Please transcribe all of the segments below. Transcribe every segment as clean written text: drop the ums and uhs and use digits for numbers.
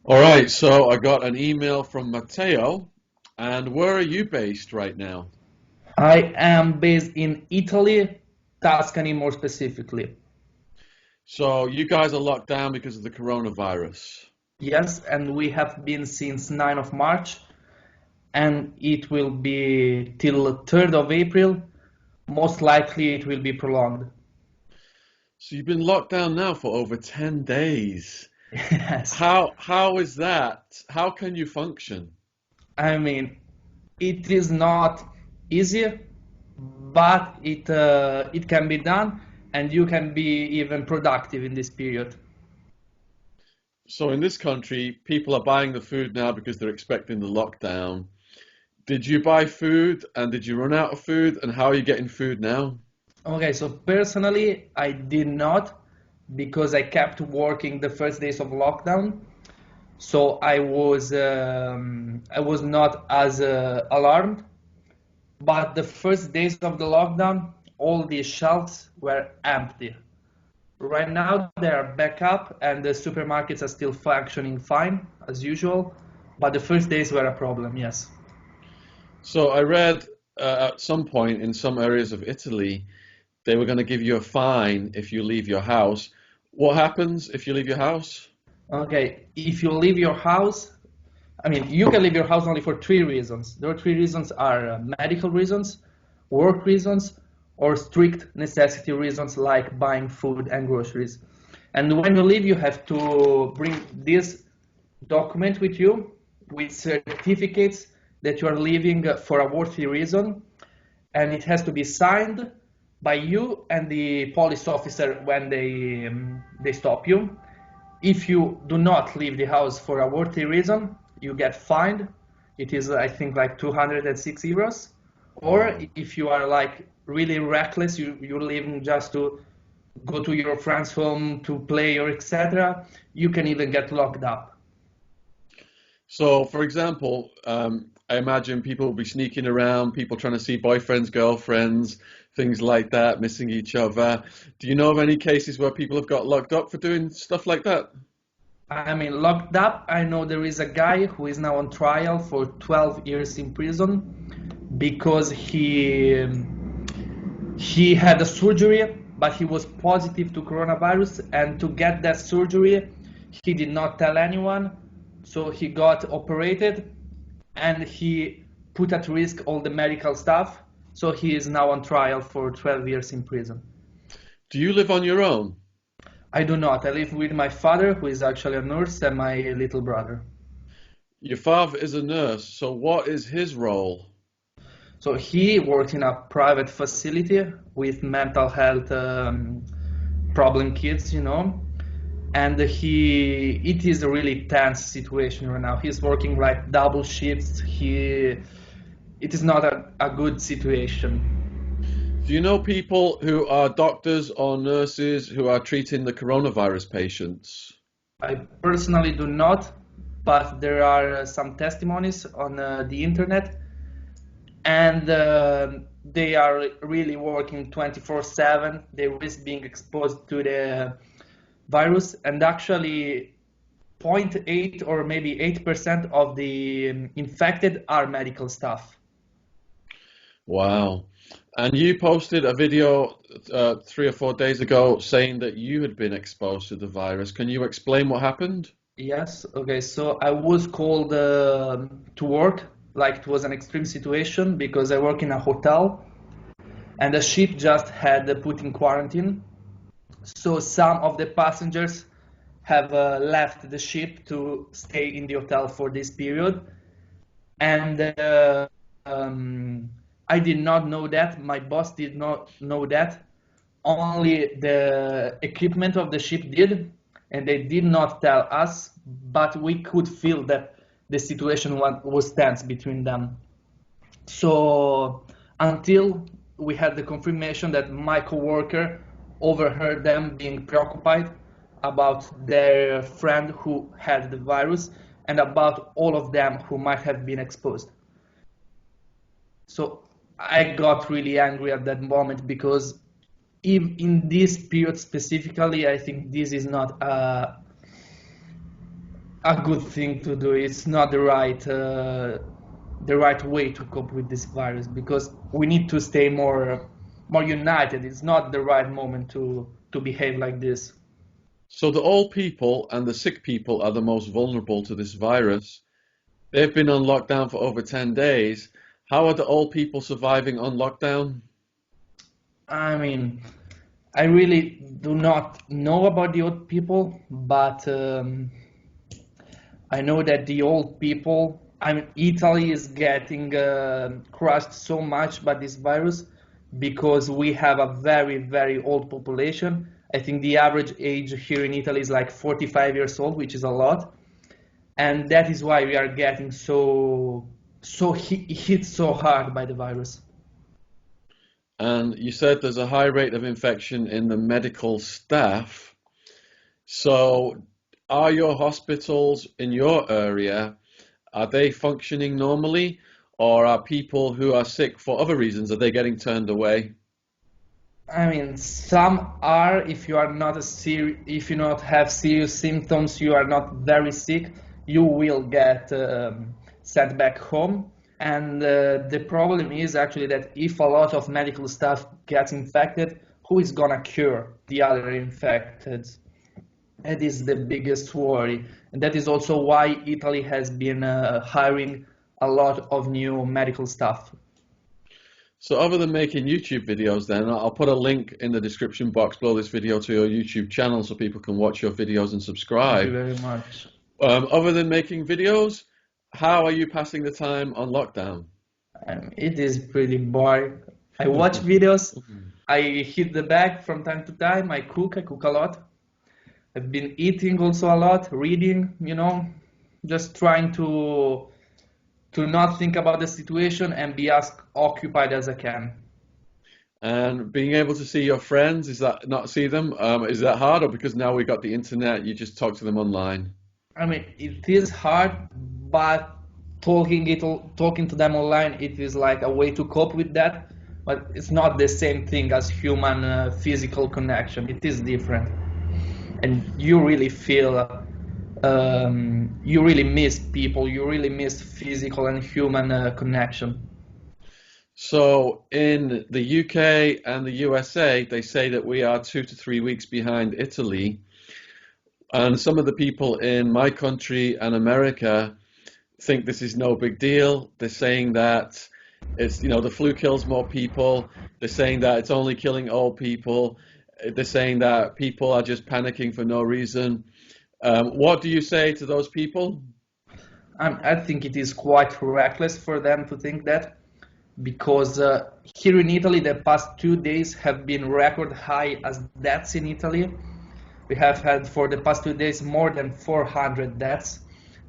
All right, so I got an email from Matteo, and where are you based right now? I am based in Italy, Tuscany more specifically. So you guys are locked down because of the coronavirus. Yes, and we have been since 9 of March, and it will be till 3rd of April. Most likely it will be prolonged. So you've been locked down now for over 10 days. Yes, How is that? How can you function? I mean, it is not easy, but it can be done, and you can be even productive in this period. So in this country, people are buying the food now because they're expecting the lockdown. Did you buy food and did you run out of food? And how are you getting food now? Okay, so personally, I did not because I kept working the first days of lockdown. So I was not as alarmed. But the first days of the lockdown, all the shelves were empty. Right now they are back up and the supermarkets are still functioning fine as usual. But the first days were a problem, yes. So I read at some point in some areas of Italy, they were going to give you a fine if you leave your house. What happens if you leave your house? Okay, if you leave your house, I mean, you can leave your house only for three reasons. The three reasons are medical reasons, work reasons, or strict necessity reasons like buying food and groceries. And when you leave, you have to bring this document with you with certificates that you are leaving for a worthy reason, and it has to be signed by you and the police officer when they stop you. If you do not leave the house for a worthy reason, you get fined. It is, I think, like 206 euros. Or Wow. if you are like really reckless, you're leaving just to go to your friend's home to play or etc., you can even get locked up. So, for example, I imagine people will be sneaking around, people trying to see boyfriends, girlfriends, things like that, missing each other. Do you know of any cases where people have got locked up for doing stuff like that? I mean, locked up, I know there is a guy who is now on trial for 12 years in prison because he had a surgery, but he was positive to coronavirus, and to get that surgery, he did not tell anyone. So he got operated, and he put at risk all the medical staff. So he is now on trial for 12 years in prison. Do you live on your own? I do not. I live with my father, who is actually a nurse, and my little brother. Your father is a nurse, so what is his role? So he works in a private facility with mental health problem kids, and it is a really tense situation right now. He's working like double shifts. It is not a good situation. Do you know people who are doctors or nurses who are treating the coronavirus patients? I personally do not, but there are some testimonies on the internet, and they are really working 24/7. They risk being exposed to the virus, and actually zero point 0.8 or maybe 8% of the infected are medical staff. Wow. And you posted a video 3 or 4 days ago saying that you had been exposed to the virus. Can you explain what happened? Yes, okay, so I was called to work, like it was an extreme situation because I work in a hotel and the ship just had put in quarantine. So some of the passengers have left the ship to stay in the hotel for this period. And I did not know that. My boss did not know that. Only the equipment of the ship did, and they did not tell us. But we could feel that the situation was tense between them. So until we had the confirmation that my coworker overheard them being preoccupied about their friend who had the virus and about all of them who might have been exposed. So I got really angry at that moment because if in this period specifically, I think this is not a good thing to do. It's not the right way to cope with this virus because we need to stay more united. It's not the right moment to behave like this. So the old people and the sick people are the most vulnerable to this virus. They've been on lockdown for over 10 days. How are the old people surviving on lockdown? I mean, I really do not know about the old people, but I know that the old people, I mean, Italy is getting crushed so much by this virus because we have a very, very old population. I think the average age here in Italy is like 45 years old, which is a lot. And that is why we are getting hit so hard by the virus. And you said there's a high rate of infection in the medical staff. So are your hospitals in your area, are they functioning normally, or are people who are sick for other reasons, are they getting turned away? I mean, some are if you are not if you not have serious symptoms, you are not very sick, you will get sent back home. And the problem is actually that if a lot of medical staff gets infected, who is gonna cure the other infected? That is the biggest worry. And that is also why Italy has been hiring a lot of new medical staff. So other than making YouTube videos then, I'll put a link in the description box below this video to your YouTube channel so people can watch your videos and Thank you subscribe. very much. Other than making videos, how are you passing the time on lockdown? It is pretty boring. I watch videos, I hit the bag from time to time, I cook a lot. I've been eating also a lot, reading, just trying to not think about the situation and be as occupied as I can. And being able to see your friends, is that not see them? Is that hard, or because now we got the internet, you just talk to them online? I mean, it is hard, but talking to them online, it is like a way to cope with that. But it's not the same thing as human physical connection. It is different, and you really feel, you really miss people. You really miss physical and human connection. So in the UK and the USA, they say that we are 2 to 3 weeks behind Italy. And some of the people in my country and America think this is no big deal. They're saying that the flu kills more people. They're saying that it's only killing old people. They're saying that people are just panicking for no reason. What do you say to those people? I think it is quite reckless for them to think that, because here in Italy, the past 2 days have been record high as deaths in Italy. We have had for the past 2 days more than 400 deaths,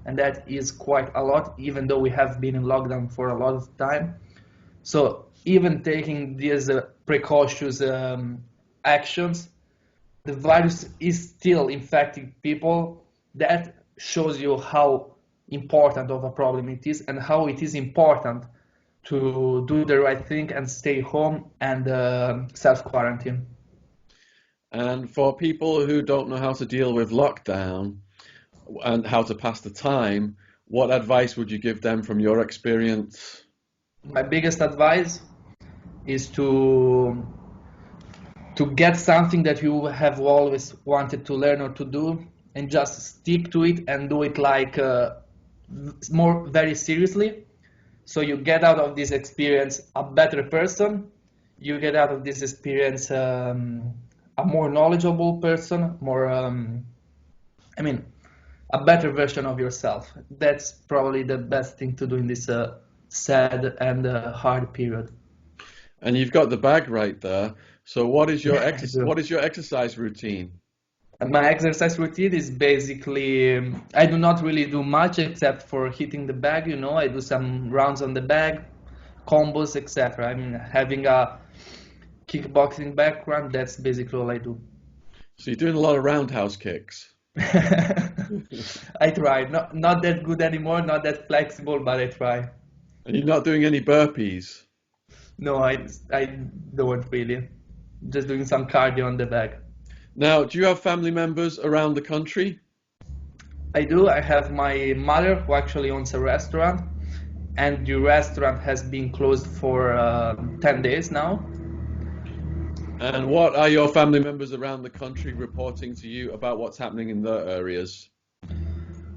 and that is quite a lot, even though we have been in lockdown for a lot of time. So even taking these precautious actions, the virus is still infecting people. That shows you how important of a problem it is, and how it is important to do the right thing and stay home and self-quarantine. And for people who don't know how to deal with lockdown and how to pass the time, what advice would you give them from your experience? My biggest advice is to get something that you have always wanted to learn or to do, and just stick to it and do it like more very seriously. So you get out of this experience a better person. You get out of this experience a more knowledgeable person, a better version of yourself. That's probably the best thing to do in this sad and hard period. And you've got the bag right there. So what is your I do. what is your exercise routine? My exercise routine is basically, I do not really do much except for hitting the bag, I do some rounds on the bag, combos, etc. I mean, having a kickboxing background, that's basically all I do. So you're doing a lot of roundhouse kicks. I try. Not that good anymore, not that flexible, but I try. And you're not doing any burpees. No, I don't really. Just doing some cardio on the bag. Now, do you have family members around the country? I do. I have my mother who actually owns a restaurant, and the restaurant has been closed for 10 days now. And what are your family members around the country reporting to you about what's happening in their areas?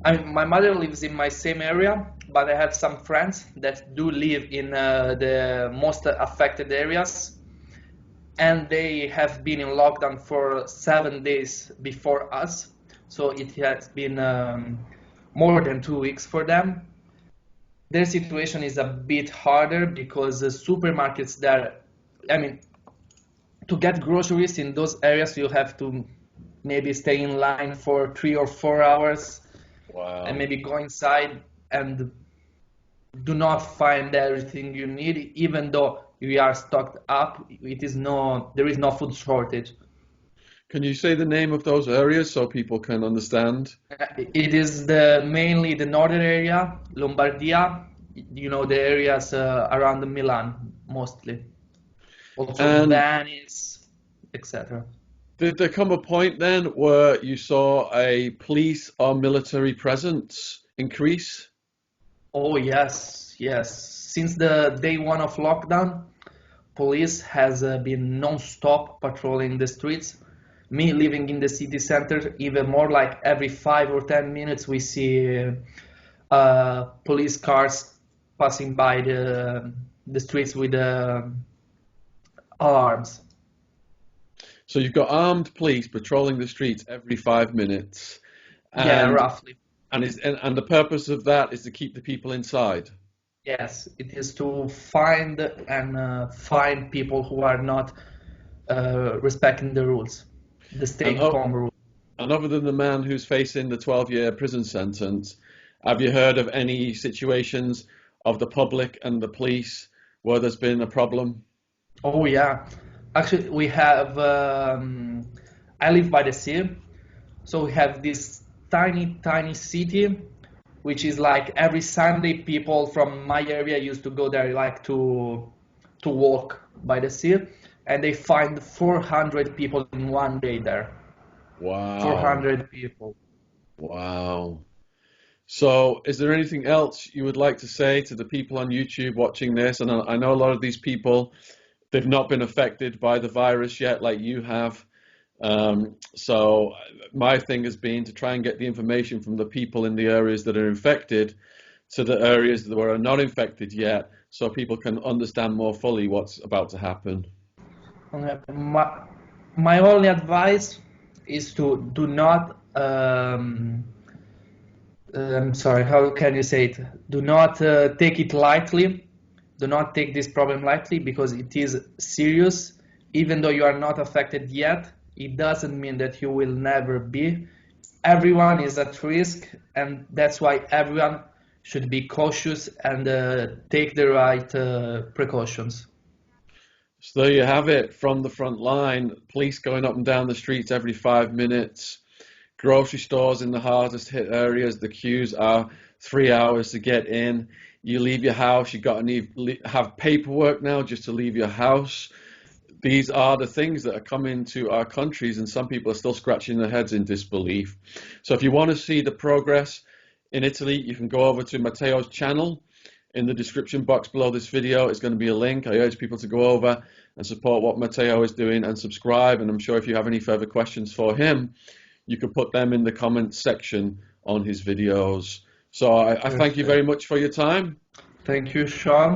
My mother lives in my same area, but I have some friends that do live in the most affected areas, and they have been in lockdown for 7 days before us. So it has been more than 2 weeks for them. Their situation is a bit harder because the supermarkets there, I mean, to get groceries in those areas, you have to maybe stay in line for 3 or 4 hours and Wow. maybe go inside and do not find everything you need, even though we are stocked up. There is no food shortage. Can you say the name of those areas so people can understand? It is mainly the northern area, Lombardia, the areas around Milan mostly. Also And Venice, etc. did there come a point then where you saw a police or military presence increase? Oh yes, yes. Since the day one of lockdown, police has been non-stop patrolling the streets. Me living in the city center, even more, like every 5 or 10 minutes we see police cars passing by the streets with alarms. So you've got armed police patrolling the streets every 5 minutes, Yeah, and roughly. and the purpose of that is to keep the people inside. Yes, it is to find and find people who are not respecting the rules, the And stay-at-home rule. and other than the man who's facing the 12-year prison sentence, have you heard of any situations of the public and the police where there's been a problem? Oh yeah, actually we have. I live by the sea, so we have this tiny, tiny city, which is like every Sunday people from my area used to go there, like to walk by the sea, and they find 400 people in one day there. Wow. 400 people. Wow. So, is there anything else you would like to say to the people on YouTube watching this? And I know a lot of these people, they've not been affected by the virus yet, like you have. So, my thing has been to try and get the information from the people in the areas that are infected to the areas that are not infected yet, so people can understand more fully what's about to happen. My only advice is to do not. I'm sorry, how can you say it? Do not take it lightly. Do not take this problem lightly because it is serious. Even though you are not affected yet, it doesn't mean that you will never be. Everyone is at risk, and that's why everyone should be cautious and take the right precautions. So there you have it from the front line. Police going up and down the streets every 5 minutes. Grocery stores in the hardest hit areas, the queues are 3 hours to get in. You leave your house, you got to have paperwork now just to leave your house. These are the things that are coming to our countries, and some people are still scratching their heads in disbelief. So if you want to see the progress in Italy, you can go over to Matteo's channel. In the description box below this video is going to be a link. I urge people to go over and support what Matteo is doing and subscribe. And I'm sure if you have any further questions for him, you can put them in the comments section on his videos. So I thank you very much for your time. Thank you, Sean.